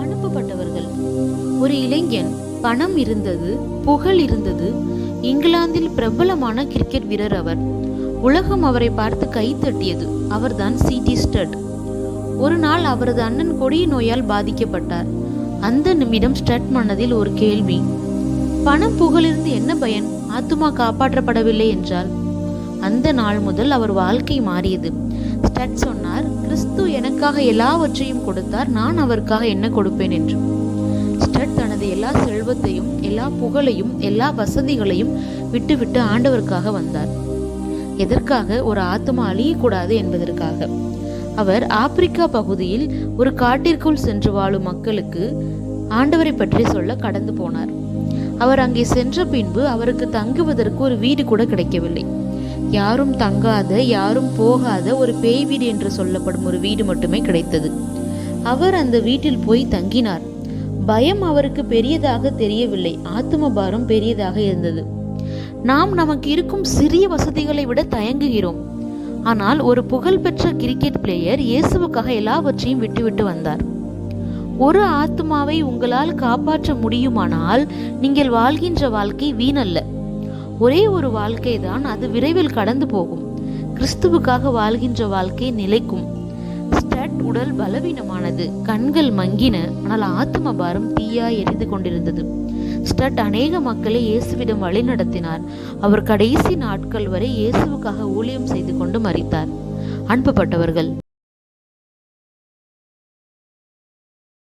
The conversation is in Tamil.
அனுப்பப்பட்டவர்கள். ஒரு இளைஞன், பணம் இருந்தது, புகழ் இருந்தது, இங்கிலாந்தில் பிரபலமான கிரிக்கெட் வீரர் அவர். உலகம் அவரை பார்த்து கைத்தட்டியது. அவர்தான் சி.டி. ஸ்டட். ஒரு நாள் அவரது அண்ணன் கொடிய நோயால் பாதிக்கப்பட்டார். அந்த நிமிடம் ஸ்டட் மனதில் ஒரு கேள்வி: பணம் புகழிருந்து என்ன பயன்? ஆத்துமா காப்பாற்றப்படவில்லை என்றால்? அந்த நாள் முதல் அவர் வாழ்க்கை மாறியது. ஸ்டட் சொன்னார், கிறிஸ்து எனக்காக எல்லாவற்றையும் கொடுத்தார், நான் அவருக்காக என்ன கொடுப்பேன் என்று. ஸ்டட் தனது எல்லா செல்வத்தையும், எல்லா புகழையும், எல்லா வசதிகளையும் விட்டுவிட்டு ஆண்டவருக்காக வந்தார். எதற்காக? ஒரு ஆத்துமா அழியக்கூடாது என்பதற்காக. அவர் ஆப்பிரிக்கா பகுதியில் ஒரு காட்டிற்குள் சென்று வாழும் மக்களுக்கு ஆண்டவரை பற்றி சொல்ல கடந்து போனார். அவர் அங்கே சென்ற பின்பு அவருக்கு தங்குவதற்கு ஒரு வீடு கூட கிடைக்கவில்லை. யாரும் தங்காத, யாரும் போகாத ஒரு பேய் வீடு என்று சொல்லப்படும் ஒரு வீடு மட்டுமே கிடைத்தது. அவர் அந்த வீட்டில் போய் தங்கினார். பயம் அவருக்கு பெரியதாக தெரியவில்லை, ஆத்தும பாரம் பெரியதாக இருந்தது. நாம் நமக்கு இருக்கும் சிறிய வசதிகளை விட தயங்குகிறோம். ஆனால் ஒரு புகழ்பெற்ற கிரிக்கெட் பிளேயர் இயேசுவுக்காக எல்லாவற்றையும் விட்டுவிட்டு வந்தார். ஒரு ஆத்துமாவை உங்களால் காப்பாற்ற முடியுமானால் நீங்கள் வாழ்கின்ற வாழ்க்கை வீணல்ல. ஒரே ஒரு வாழ்க்கை தான், அது விரைவில் கடந்து போகும். கிறிஸ்துவுக்காக வாழ்கின்ற வாழ்க்கை நிலைக்கும். ஸ்டட் உடல் பலவீனமானது, கண்கள் மங்கின, ஆனால் ஆத்தும பாரம் தீயாய் எரிந்து கொண்டிருந்தது. ஸ்டட் அநேக மக்களை இயேசுவிடம் வழிநடத்தினார். அவர் கடைசி நாட்கள் வரை இயேசுவுக்காக ஊழியம் செய்து கொண்டு மரித்தார். அனுப்பப்பட்டவர்கள்.